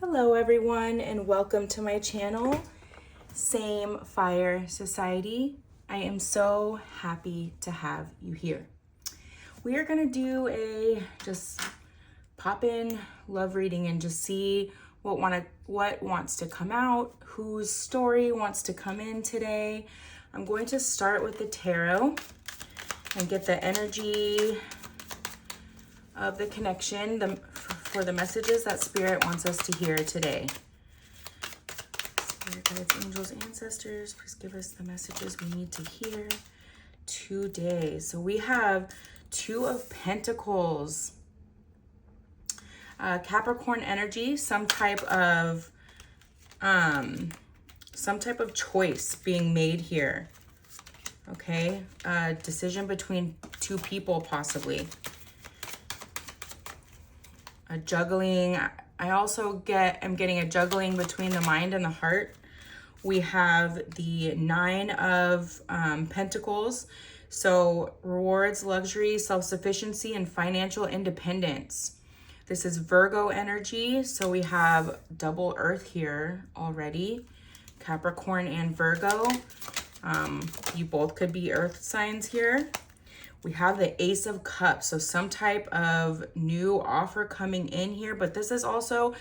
Hello everyone and welcome to my channel, Same Fire Society. I am so happy to have you here. We are going to do a just pop in love reading and just see what wants to come out, whose story wants to come in today. I'm going to start with the tarot and get the energy of the connection for the messages that Spirit wants us to hear today. Spirit guides, angels, ancestors, please give us the messages we need to hear today. So we have Two of Pentacles, Capricorn energy, some type of choice being made here. Okay, decision between two people possibly. A juggling. I also am getting a juggling between the mind and the heart. We have the Nine of Pentacles. So rewards, luxury, self-sufficiency, and financial independence. This is Virgo energy. So we have double earth here already. Capricorn and Virgo. You both could be earth signs here. We have the Ace of Cups, so some type of new offer coming in here, but this is also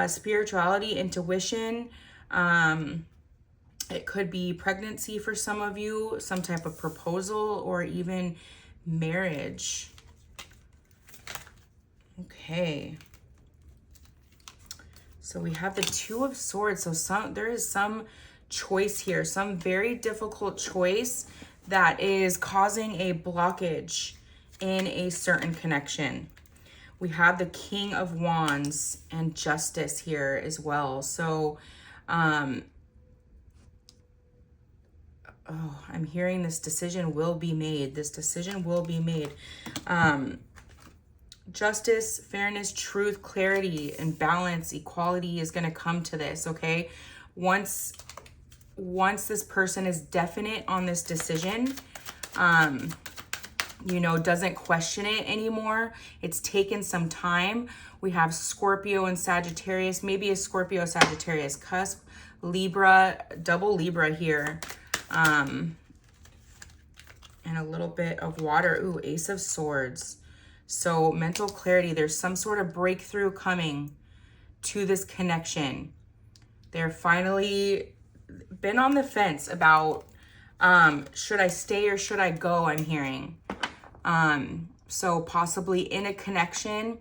spirituality, intuition. It could be pregnancy for some of you, some type of proposal, or even marriage. Okay. So we have the Two of Swords. So there is some choice here, some very difficult choice that is causing a blockage in a certain connection. We have the King of Wands and Justice here as well. So, I'm hearing this decision will be made. This decision will be made. Justice, fairness, truth, clarity, and balance, equality is going to come to this, okay? Once this person is definite on this decision, doesn't question it anymore. It's taken some time. We have Scorpio and Sagittarius, maybe a Scorpio Sagittarius cusp, Libra, double Libra here, and a little bit of water. Ooh, Ace of Swords. So mental clarity, there's some sort of breakthrough coming to this connection. They're finally been on the fence about should I stay or should I go, I'm hearing. So possibly in a connection,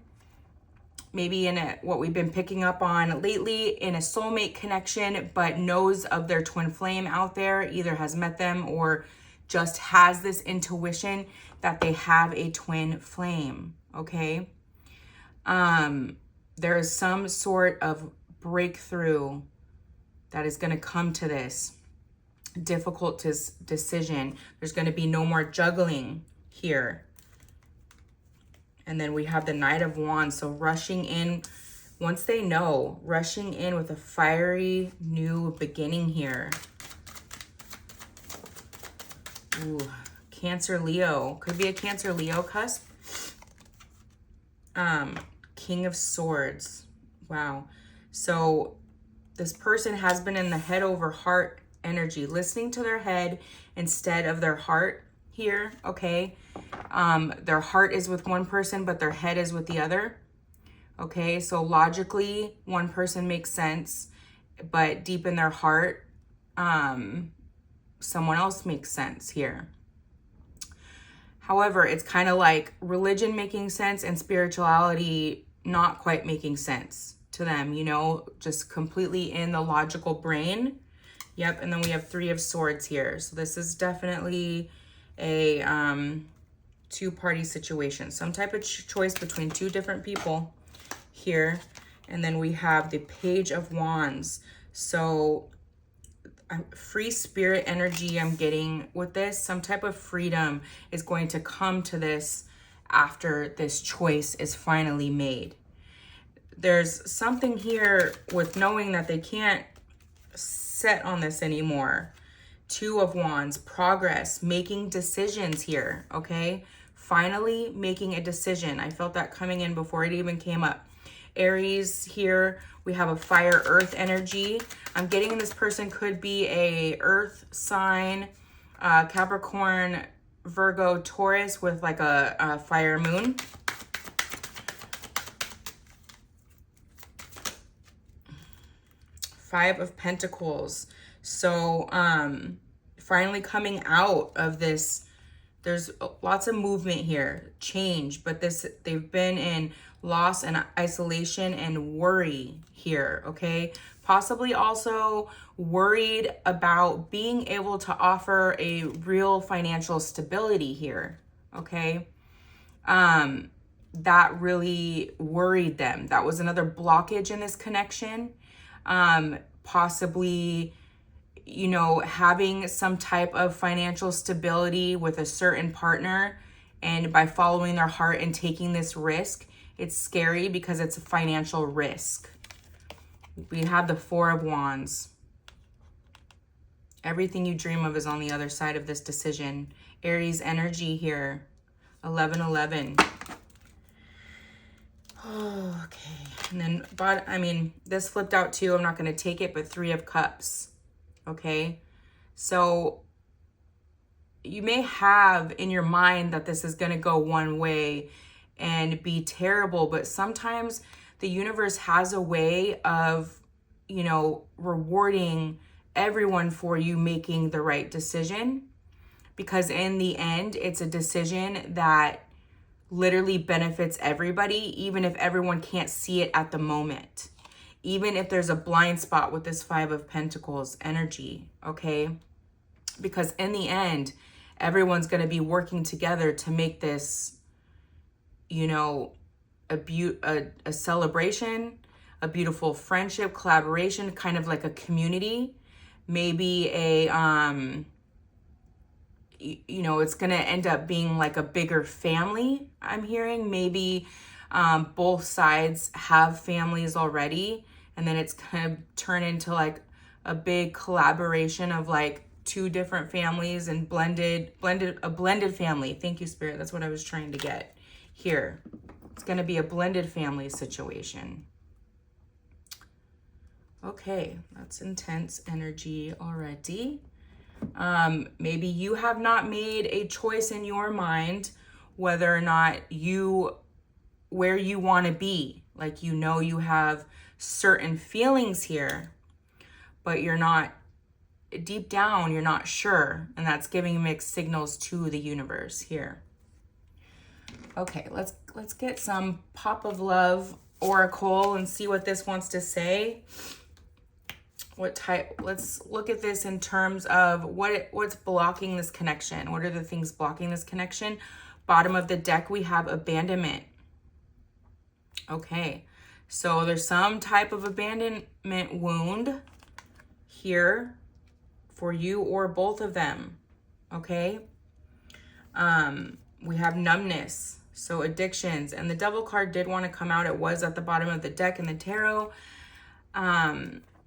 maybe in what we've been picking up on lately, in a soulmate connection, but knows of their twin flame out there, either has met them or just has this intuition that they have a twin flame, okay? There is some sort of breakthrough that is going to come to this difficult decision. There's going to be no more juggling here. And then we have the Knight of Wands. So rushing in, once they know, rushing in with a fiery new beginning here. Ooh, Cancer, Leo. Could be a Cancer, Leo cusp. King of Swords. Wow. So this person has been in the head over heart energy, listening to their head instead of their heart here, okay? Their heart is with one person, but their head is with the other, okay? So logically, one person makes sense, but deep in their heart, someone else makes sense here. However, it's kind of like religion making sense and spirituality not quite making sense to them, just completely in the logical brain. Yep, and then we have Three of Swords here. So this is definitely a two-party situation. Some type of choice between two different people here. And then we have the Page of Wands. So free spirit energy I'm getting with this. Some type of freedom is going to come to this after this choice is finally made. There's something here with knowing that they can't set on this anymore. Two of Wands, progress, making decisions here, okay? Finally making a decision. I felt that coming in before it even came up. Aries here, we have a fire earth energy. I'm getting this person could be a earth sign, Capricorn, Virgo, Taurus with like a fire moon. Five of Pentacles. So finally coming out of this, there's lots of movement here, change, but they've been in loss and isolation and worry here, okay? Possibly also worried about being able to offer a real financial stability here, okay? That really worried them. That was another blockage in this connection. Possibly, you know, having some type of financial stability with a certain partner, and by following their heart and taking this risk, it's scary because it's a financial risk. We have the Four of Wands. Everything you dream of is on the other side of this decision. Aries energy here. 1111. Oh, okay. And then, but I mean, this flipped out too. I'm not going to take it, but Three of Cups. Okay. So you may have in your mind that this is going to go one way and be terrible, but sometimes the universe has a way of, you know, rewarding everyone for you making the right decision, because in the end, it's a decision that literally benefits everybody, even if everyone can't see it at the moment. Even if there's a blind spot with this Five of Pentacles energy, okay? Because in the end, everyone's going to be working together to make this, you know, a celebration, a beautiful friendship, collaboration, kind of like a community. Maybe a, you know, it's going to end up being like a bigger family, I'm hearing. Maybe both sides have families already, and then it's going to turn into like a big collaboration of like two different families and a blended family. Thank you, Spirit. That's what I was trying to get here. It's going to be a blended family situation. Okay, that's intense energy already. Maybe you have not made a choice in your mind whether or not where you want to be. Like, you know, you have certain feelings here, but you're not, deep down, you're not sure. And that's giving mixed signals to the universe here. Okay, let's get some Pop of Love Oracle and see what this wants to say. What type? Let's look at this in terms of what's blocking this connection. What are the things blocking this connection? Bottom of the deck, we have abandonment. Okay, so there's some type of abandonment wound here for you or both of them. Okay, we have numbness, so addictions, and the Devil card did want to come out. It was at the bottom of the deck in the tarot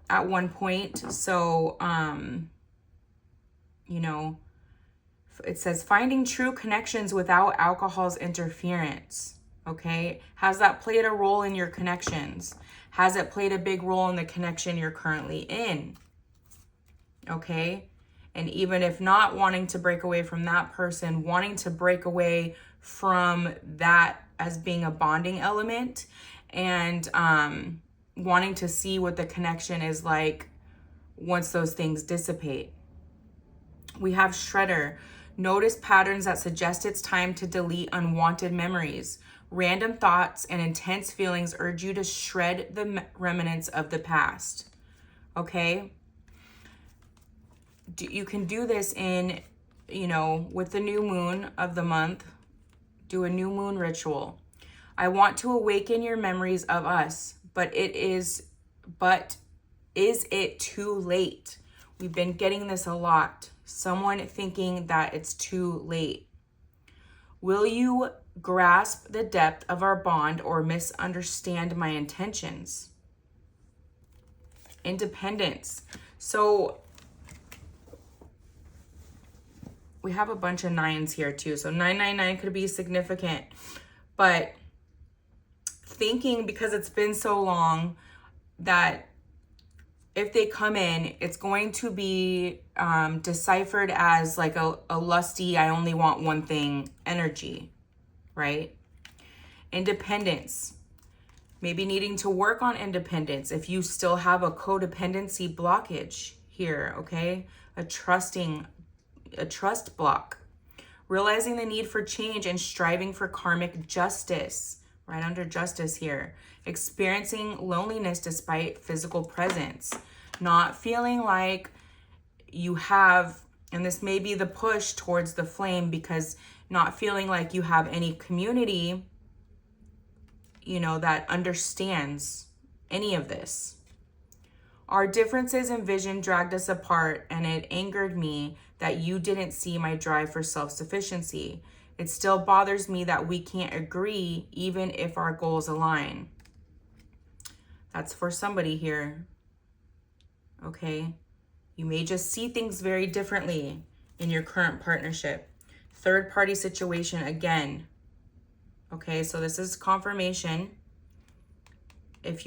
at one point. So you know, it says finding true connections without alcohol's interference. Okay, has that played a role in your connections? Has it played a big role in the connection you're currently in? Okay, and even if not wanting to break away from that person, wanting to break away from that as being a bonding element, and wanting to see what the connection is like once those things dissipate. We have Shredder. Notice patterns that suggest it's time to delete unwanted memories. Random thoughts and intense feelings urge you to shred the remnants of the past. Okay? You can do this in, you know, with the new moon of the month. Do a new moon ritual. I want to awaken your memories of us, but is it too late? We've been getting this a lot. Someone thinking that it's too late. Will you grasp the depth of our bond or misunderstand my intentions? Independence. So we have a bunch of nines here too. So 999 could be significant, but thinking, because it's been so long, that if they come in, it's going to be deciphered as like a lusty, I only want one thing energy, right? Independence. Maybe needing to work on independence if you still have a codependency blockage here, okay? A trust block. Realizing the need for change and striving for karmic justice, right under justice here. Experiencing loneliness despite physical presence. Not feeling like you have, and this may be the push towards the flame, because not feeling like you have any community, you know, that understands any of this. Our differences in vision dragged us apart, and it angered me that you didn't see my drive for self-sufficiency. It still bothers me that we can't agree even if our goals align. That's for somebody here, okay? You may just see things very differently in your current partnership. Third party situation again. Okay, so this is confirmation. If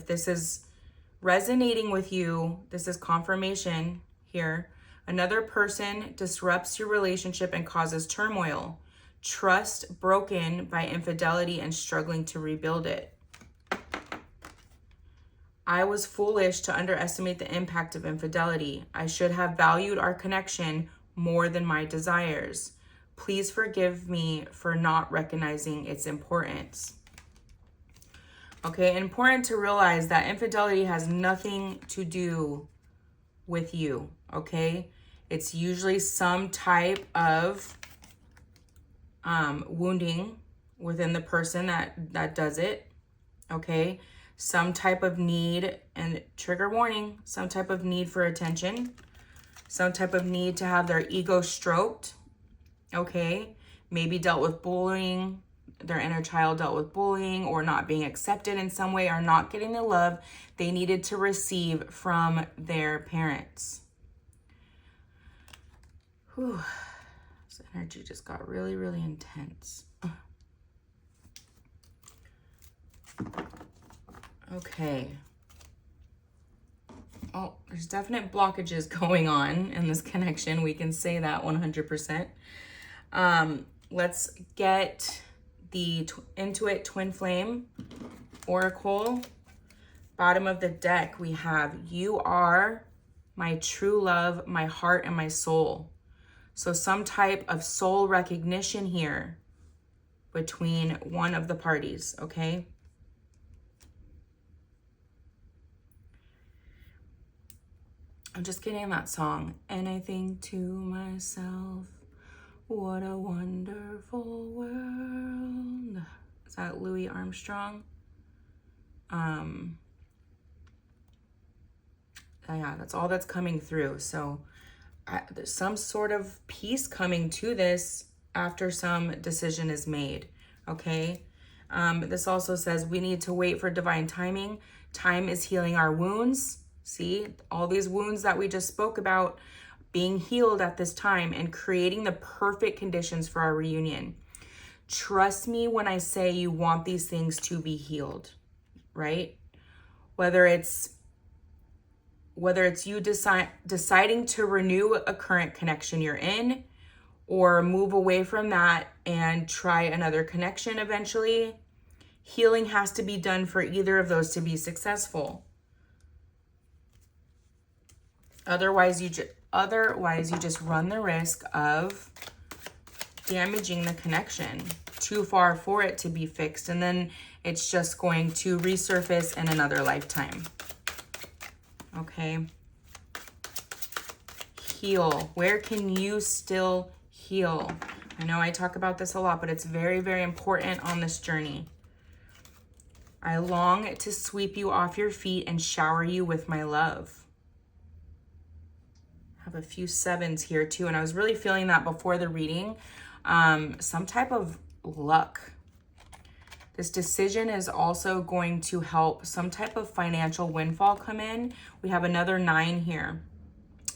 this is resonating with you, this is confirmation here. Another person disrupts your relationship and causes turmoil. Trust broken by infidelity and struggling to rebuild it. I was foolish to underestimate the impact of infidelity. I should have valued our connection more than my desires. Please forgive me for not recognizing its importance. Okay, important to realize that infidelity has nothing to do with you, okay? It's usually some type of wounding within the person that does it, okay? Some type of need, and trigger warning, some type of need for attention, some type of need to have their ego stroked, okay? Maybe dealt with bullying, their inner child dealt with bullying, or not being accepted in some way, or not getting the love they needed to receive from their parents. Whew. This energy just got really, really intense. Okay. Oh, there's definite blockages going on in this connection. We can say that 100%. Let's get the Intuit Twin Flame Oracle. Bottom of the deck, we have, you are my true love, my heart, and my soul. So some type of soul recognition here between one of the parties, okay? I'm just getting that song. And I think to myself, what a wonderful world. Is that Louis Armstrong? Yeah, that's all that's coming through. So there's some sort of peace coming to this after some decision is made, okay? This also says we need to wait for divine timing. Time is healing our wounds. See, all these wounds that we just spoke about being healed at this time and creating the perfect conditions for our reunion. Trust me when I say you want these things to be healed, right? Whether it's you deciding to renew a current connection you're in, or move away from that and try another connection eventually, healing has to be done for either of those to be successful. Otherwise, you just run the risk of damaging the connection too far for it to be fixed, and then it's just going to resurface in another lifetime. Okay. Heal. Where can you still heal? I know I talk about this a lot, but it's very, very important on this journey. I long to sweep you off your feet and shower you with my love. I have a few sevens here too, and I was really feeling that before the reading. Some type of luck. This decision is also going to help some type of financial windfall come in. We have another 9 here.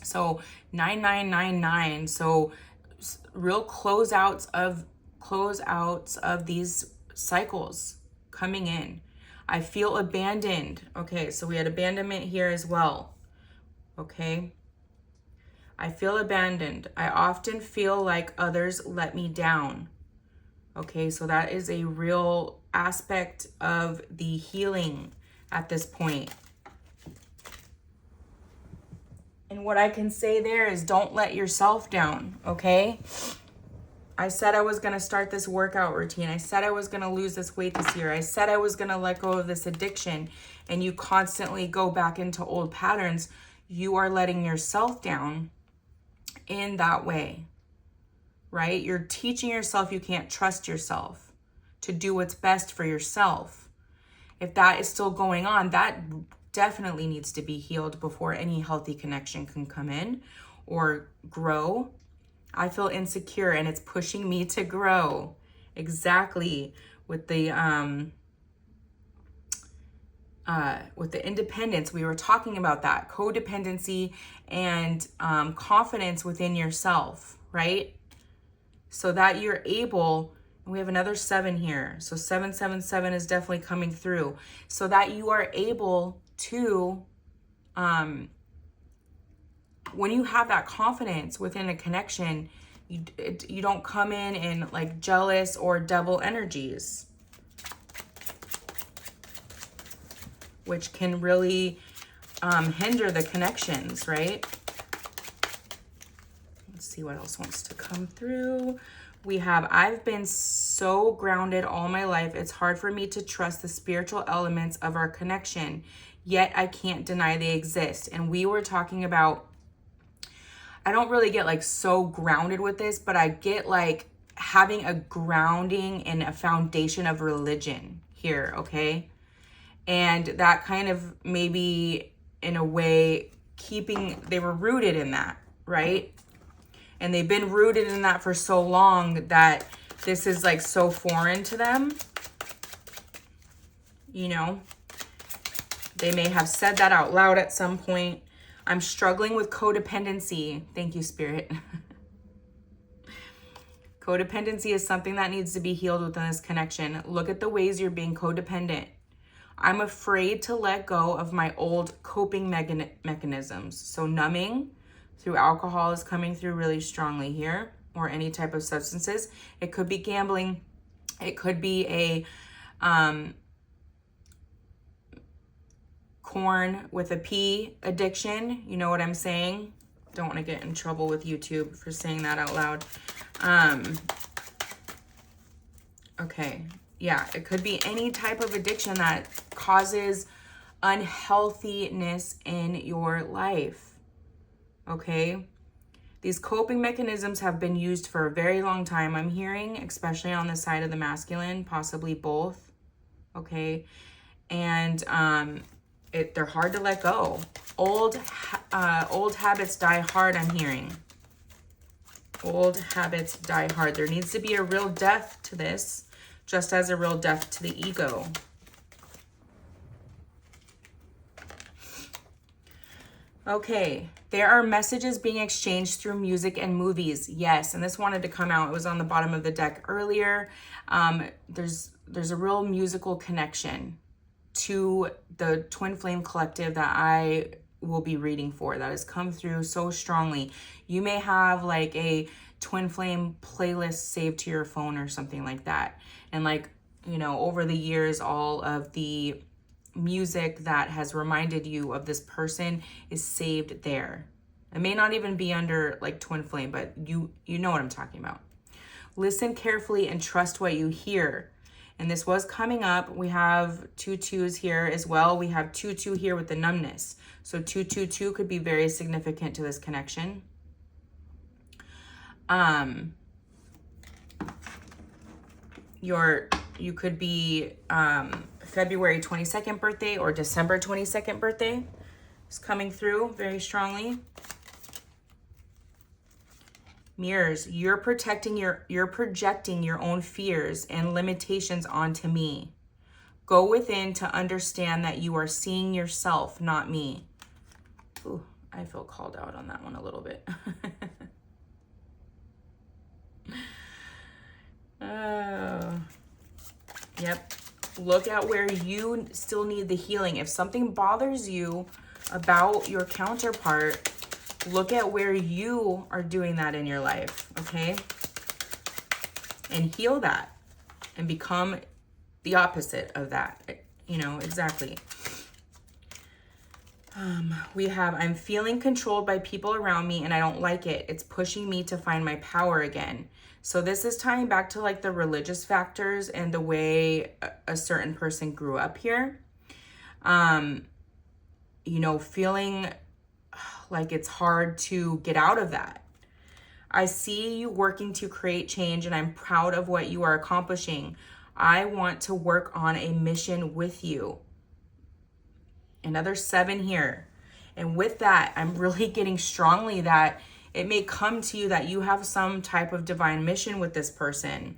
So 9999. So real closeouts of these cycles coming in. I feel abandoned. Okay, so we had abandonment here as well. Okay. I feel abandoned. I often feel like others let me down. Okay, so that is a real aspect of the healing at this point. And what I can say there is don't let yourself down, okay? I said I was going to start this workout routine. I said I was going to lose this weight this year. I said I was going to let go of this addiction, and you constantly go back into old patterns. You are letting yourself down in that way, right? You're teaching yourself you can't trust yourself to do what's best for yourself. If that is still going on, that definitely needs to be healed before any healthy connection can come in or grow. I feel insecure and it's pushing me to grow. Exactly. With the independence, we were talking about that codependency and confidence within yourself, right? So that you're able, we have another 7 here. So 777 is definitely coming through. So that you are able to, when you have that confidence within a connection, you don't come in like jealous or devil energies, which can really hinder the connections, right? Let's see what else wants to come through. We have, I've been so grounded all my life. It's hard for me to trust the spiritual elements of our connection, yet I can't deny they exist. And we were talking about, I don't really get like so grounded with this, but I get like having a grounding and a foundation of religion here, okay? And that kind of maybe in a way they were rooted in that, right? And they've been rooted in that for so long that this is like so foreign to them. You know, they may have said that out loud at some point. I'm struggling with codependency. Thank you, Spirit. Codependency is something that needs to be healed within this connection. Look at the ways you're being codependent. I'm afraid to let go of my old coping mechanisms. So numbing through alcohol is coming through really strongly here, or any type of substances. It could be gambling. It could be a corn with a P addiction. You know what I'm saying? Don't want to get in trouble with YouTube for saying that out loud. Okay. Yeah, it could be any type of addiction that causes unhealthiness in your life. Okay? These coping mechanisms have been used for a very long time, I'm hearing, especially on the side of the masculine, possibly both. Okay? And they're hard to let go. Old habits die hard, I'm hearing. Old habits die hard. There needs to be a real death to this, just as a real death to the ego. Okay, there are messages being exchanged through music and movies. Yes, and this wanted to come out. It was on the bottom of the deck earlier. There's a real musical connection to the Twin Flame Collective that I will be reading for, that has come through so strongly. You may have like a Twin Flame playlist saved to your phone or something like that. And like, you know, over the years, all of the music that has reminded you of this person is saved there. It may not even be under like Twin Flame, but you know what I'm talking about. Listen carefully and trust what you hear. And this was coming up. We have 2 2s here as well. We have 2 2 here with the numbness. So 2 2 2 could be very significant to this connection. You could be February 22nd birthday or December 22nd birthday. It's coming through very strongly. Mirrors, you're projecting your own fears and limitations onto me. Go within to understand that you are seeing yourself, not me. Ooh, I feel called out on that one a little bit. Oh, yep. Look at where you still need the healing. If something bothers you about your counterpart, look at where you are doing that in your life, okay? And heal that and become the opposite of that, you know, exactly. We have, I'm feeling controlled by people around me and I don't like it. It's pushing me to find my power again. So this is tying back to like the religious factors and the way a certain person grew up here. You know, feeling like it's hard to get out of that. I see you working to create change and I'm proud of what you are accomplishing. I want to work on a mission with you. Another 7 here. And with that, I'm really getting strongly that it may come to you that you have some type of divine mission with this person.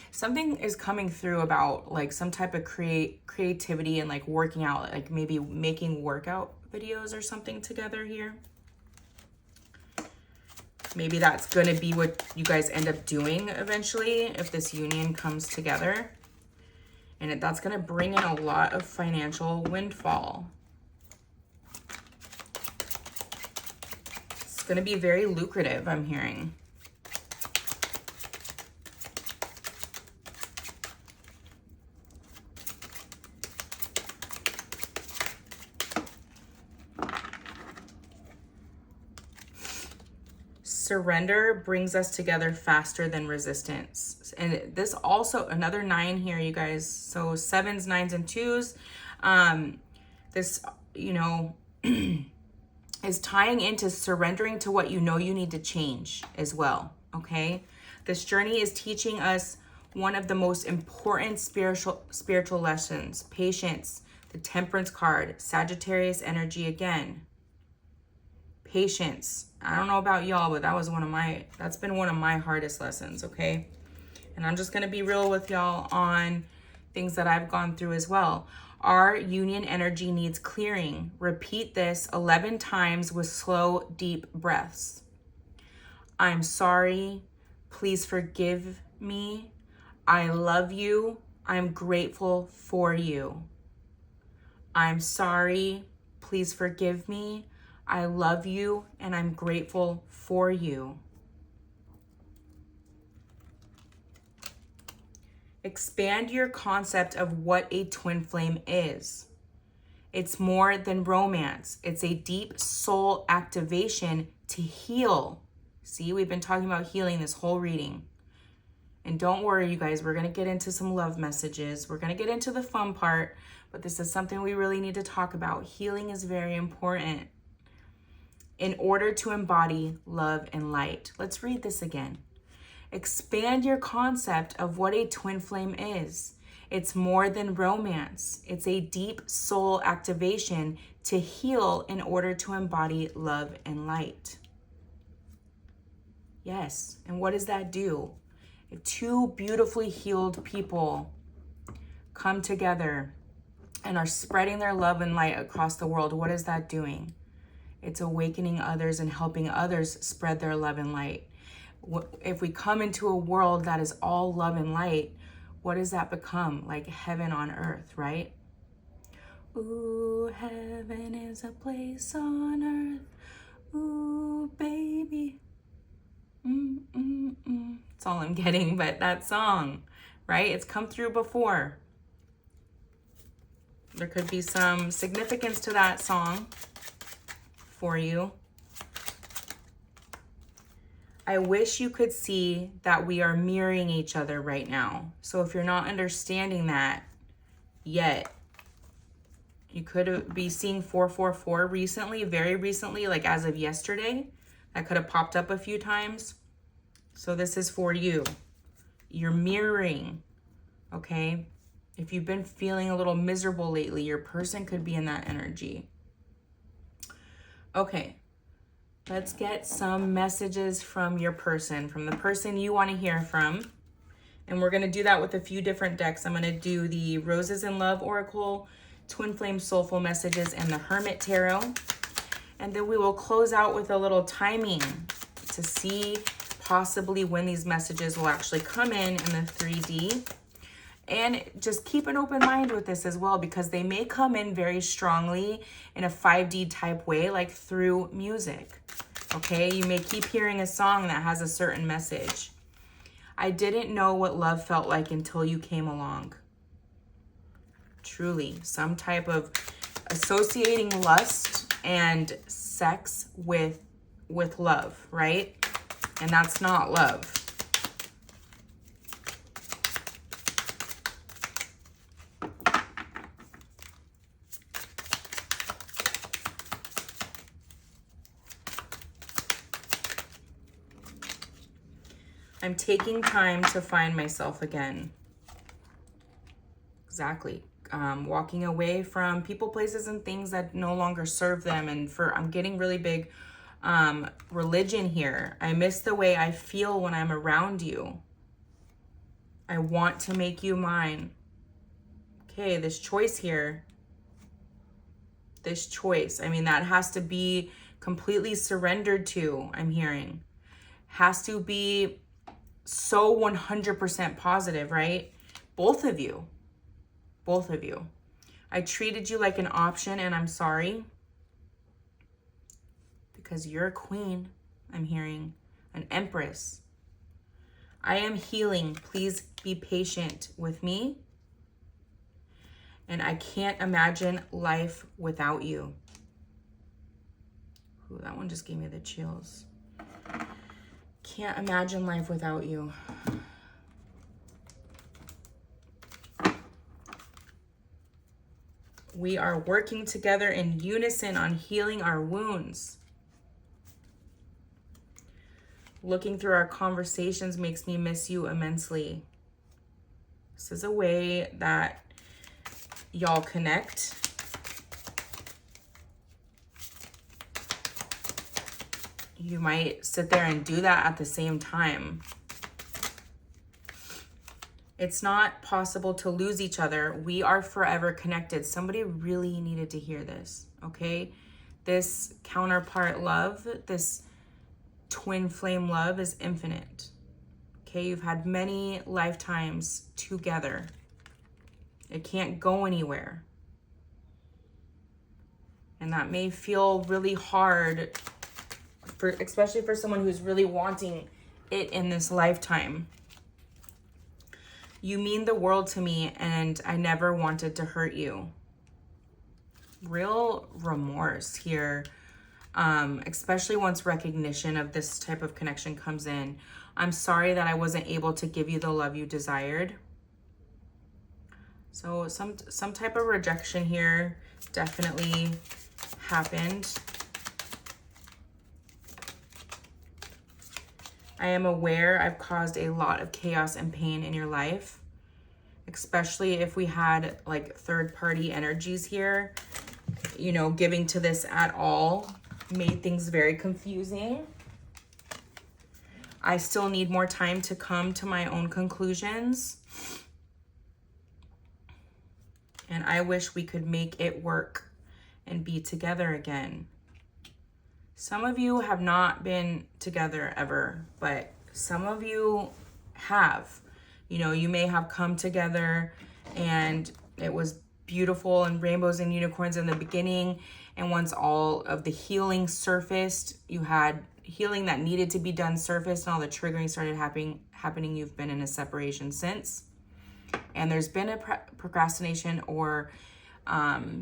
Something is coming through about like some type of creativity and like working out, like maybe making workout videos or something together here. Maybe that's going to be what you guys end up doing eventually if this union comes together. And that's going to bring in a lot of financial windfall. It's going to be very lucrative, I'm hearing. Surrender brings us together faster than resistance. And this also, another 9 here, you guys. So 7s, 9s, and 2s. This, you know, is tying into surrendering to what you know you need to change as well, okay? This journey is teaching us one of the most important spiritual lessons: patience, the Temperance card, Sagittarius energy again. Patience. I don't know about y'all, but that's been one of my hardest lessons, okay? And I'm just going to be real with y'all on things that I've gone through as well. Our union energy needs clearing. Repeat this 11 times with slow, deep breaths. I'm sorry. Please forgive me. I love you. I'm grateful for you. I'm sorry. Please forgive me. I love you and I'm grateful for you. Expand your concept of what a twin flame is. It's more than romance. It's a deep soul activation to heal. See, we've been talking about healing this whole reading. And don't worry, you guys, we're going to get into some love messages. We're going to get into the fun part, but this is something we really need to talk about. Healing is very important in order to embody love and light. Let's read this again. Expand your concept of what a twin flame is. It's more than romance. It's a deep soul activation to heal in order to embody love and light. Yes, and what does that do? If 2 beautifully healed people come together and are spreading their love and light across the world, what is that doing? It's awakening others and helping others spread their love and light. If we come into a world that is all love and light, what does that become? Like heaven on earth, right? Ooh, heaven is a place on earth. Ooh, baby. That's all I'm getting, but that song, right? It's come through before. There could be some significance to that song for you. I wish you could see that we are mirroring each other right now. So if you're not understanding that yet, you could be seeing 444 recently, very recently, like as of yesterday. That could have popped up a few times. So this is for you. You're mirroring, okay? If you've been feeling a little miserable lately, your person could be in that energy. Okay, let's get some messages from your person, from the person you want to hear from. And we're going to do that with a few different decks. I'm going to do the Roses in Love Oracle, Twin Flame Soulful Messages, and the Hermit Tarot. And then we will close out with a little timing to see possibly when these messages will actually come in the 3D. And just keep an open mind with this as well, because they may come in very strongly in a 5D type way, like through music. Okay, you may keep hearing a song that has a certain message. I didn't know what love felt like until you came along. Truly, some type of associating lust and sex with love, right? And that's not love. I'm taking time to find myself again. Exactly. Walking away from people, places, and things that no longer serve them. And I'm getting really big religion here. I miss the way I feel when I'm around you. I want to make you mine. Okay, this choice here. This choice. I mean, that has to be completely surrendered to, I'm hearing. Has to be so 100% positive, right? Both of you. Both of you. I treated you like an option, and I'm sorry. Because you're a queen, I'm hearing. An empress. I am healing. Please be patient with me. And I can't imagine life without you. Ooh, that one just gave me the chills. Can't imagine life without you. We are working together in unison on healing our wounds. Looking through our conversations makes me miss you immensely. This is a way that y'all connect. You might sit there and do that at the same time. It's not possible to lose each other. We are forever connected. Somebody really needed to hear this, okay? This counterpart love, this twin flame love is infinite. Okay, you've had many lifetimes together. It can't go anywhere. And that may feel really hard, especially for someone who's really wanting it in this lifetime. You mean the world to me, and I never wanted to hurt you. Real remorse here, especially once recognition of this type of connection comes in. I'm sorry that I wasn't able to give you the love you desired. So some type of rejection here definitely happened. I am aware I've caused a lot of chaos and pain in your life, especially if we had like third-party energies here, you know, giving to this at all made things very confusing. I still need more time to come to my own conclusions. And I wish we could make it work and be together again. Some of you have not been together ever, but some of you have. You know, you may have come together and it was beautiful and rainbows and unicorns in the beginning. And once all of the healing surfaced, you had healing that needed to be done surfaced, and all the triggering started happening. You've been in a separation since. And there's been a procrastination or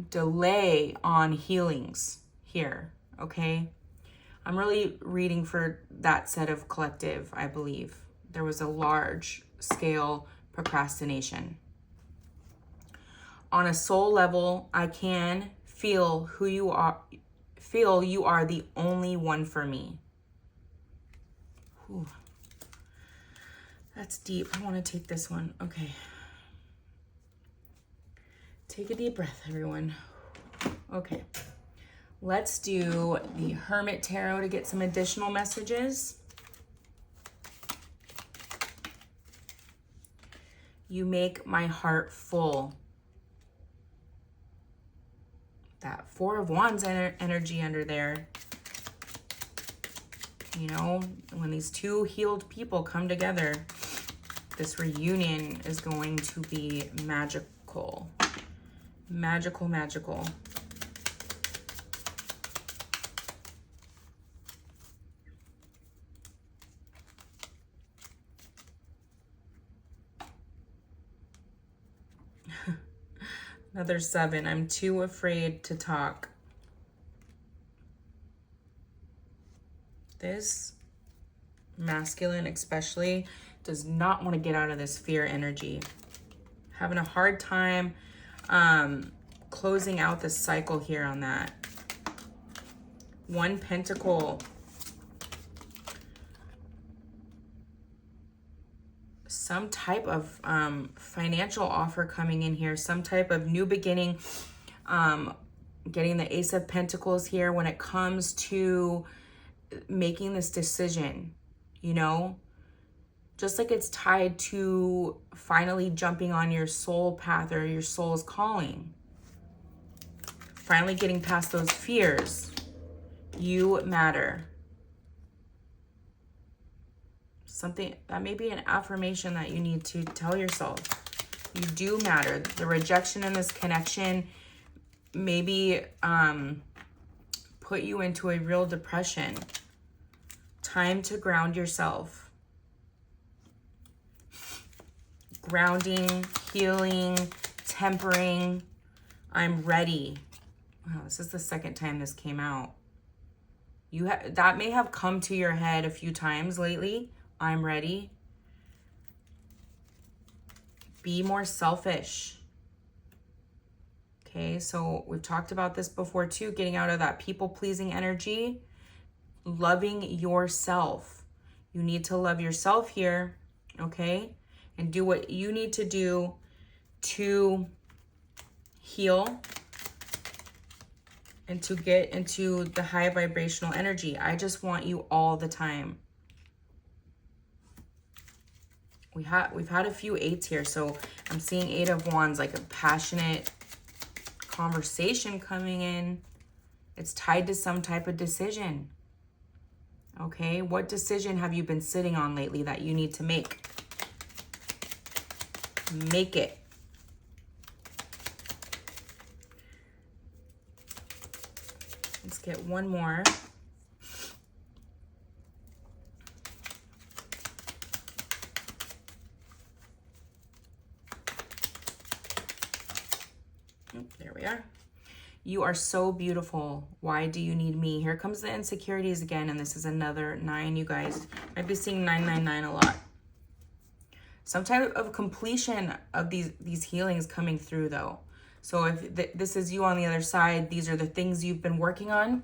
delay on healings here, okay? I'm really reading for that set of collective, I believe. There was a large scale procrastination. On a soul level, I can feel who you are, feel you are the only one for me. Whew. That's deep. I want to take this one. Okay. Take a deep breath, everyone. Okay. Let's do the Hermit Tarot to get some additional messages. You make my heart full. That Four of Wands energy under there. You know, when these two healed people come together. This reunion is going to be magical. Magical, magical. Another 7. I'm too afraid to talk. This masculine especially does not want to get out of this fear energy. Having a hard time closing out the cycle here on that. 1 Pentacle. Some type of financial offer coming in here, some type of new beginning. Getting the Ace of Pentacles here when it comes to making this decision, you know, just like it's tied to finally jumping on your soul path or your soul's calling, finally getting past those fears. You matter. Something that may be an affirmation that you need to tell yourself. You do matter. The rejection in this connection maybe put you into a real depression. Time to ground yourself. Grounding, healing, tempering. I'm ready. Wow, this is the second time this came out. That may have come to your head a few times lately. I'm ready. Be more selfish. Okay, so we've talked about this before too, getting out of that people-pleasing energy, loving yourself. You need to love yourself here, okay? And do what you need to do to heal and to get into the high vibrational energy. I just want you all the time. We've had a few 8s here, so I'm seeing 8 of Wands, like a passionate conversation coming in. It's tied to some type of decision. Okay, what decision have you been sitting on lately that you need to make? Make it. Let's get one more. There we are. You are so beautiful. Why do you need me? Here comes the insecurities again, and this is another 9, you guys. Might be seeing 999 a lot. Some type of completion of these healings coming through, though. So if this is you on the other side, these are the things you've been working on.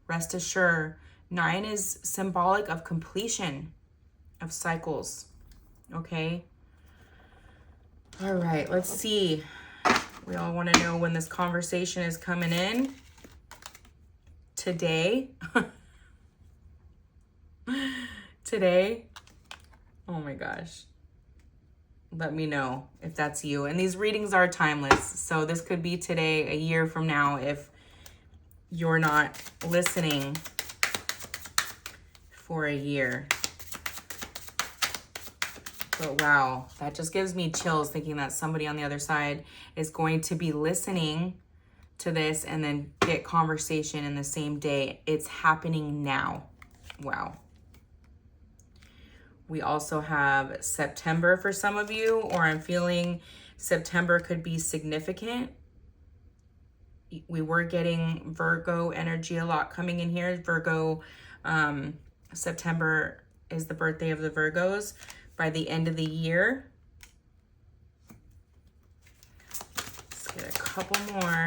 Rest assured, 9 is symbolic of completion of cycles. Okay? All right, let's see. We all want to know when this conversation is coming in. Today. Today. Oh my gosh. Let me know if that's you. And these readings are timeless. So this could be today, a year from now, if you're not listening for a year. But wow, that just gives me chills thinking that somebody on the other side is going to be listening to this and then get conversation in the same day. It's happening now. Wow. We also have September for some of you, or I'm feeling September could be significant. We were getting Virgo energy a lot coming in here. Virgo, September is the birthday of the Virgos. By the end of the year. Let's get a couple more.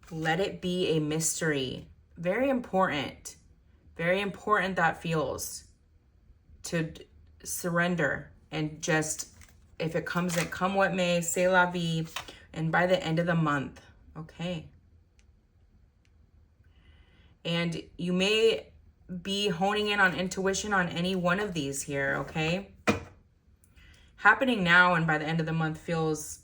Let it be a mystery. Very important. Very important that feels. To surrender and just, if it comes in, come what may, c'est la vie. And by the end of the month. Okay. And you may be honing in on intuition on any one of these here, okay? Happening now and by the end of the month feels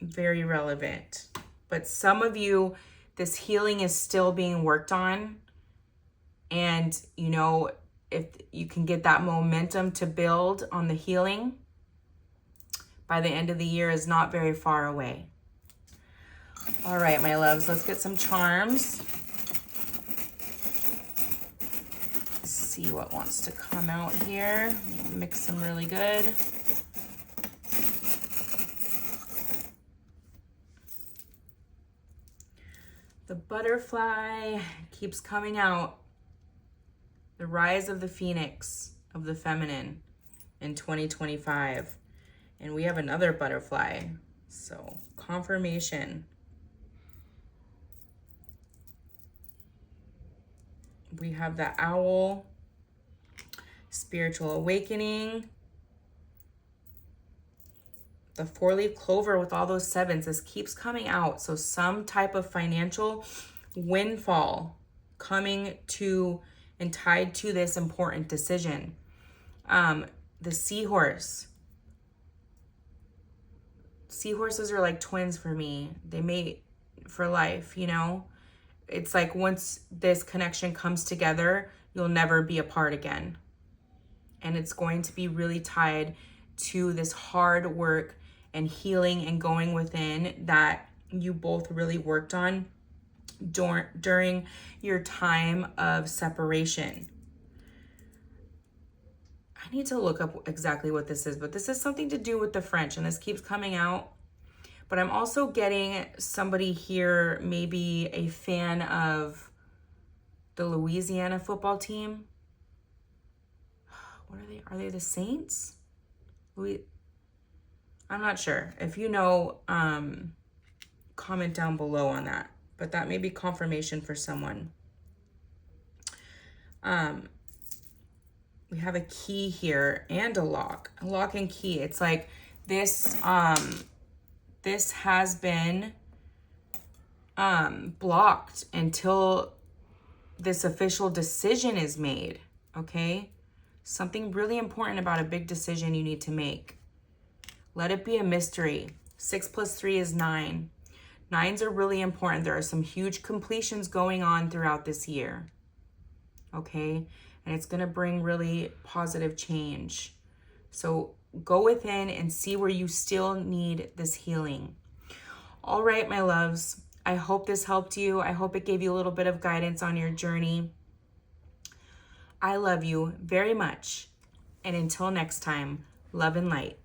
very relevant. But some of you, this healing is still being worked on. And, you know, if you can get that momentum to build on the healing, by the end of the year is not very far away. All right, my loves, let's get some charms. See what wants to come out here. Mix them really good. The butterfly keeps coming out. The rise of the phoenix of the feminine in 2025. And we have another butterfly. So confirmation. We have the owl, spiritual awakening, the 4-leaf clover with all those sevens. This keeps coming out. So some type of financial windfall coming to and tied to this important decision. The seahorse. Seahorses are like twins for me. They mate for life, you know? It's like once this connection comes together, you'll never be apart again. And it's going to be really tied to this hard work and healing and going within that you both really worked on during your time of separation. I need to look up exactly what this is, but this is something to do with the French, and this keeps coming out. But I'm also getting somebody here, maybe a fan of the Louisiana football team. What are they? Are they the Saints? I'm not sure. If you know, comment down below on that. But that may be confirmation for someone. We have a key here and a lock and key. It's like this, this has been blocked until this official decision is made, okay? Something really important about a big decision you need to make. Let it be a mystery. 6 + 3 is 9. 9s are really important. There are some huge completions going on throughout this year, okay? And it's going to bring really positive change. So go within and see where you still need this healing. All right, my loves. I hope this helped you. I hope it gave you a little bit of guidance on your journey. I love you very much. And until next time, love and light.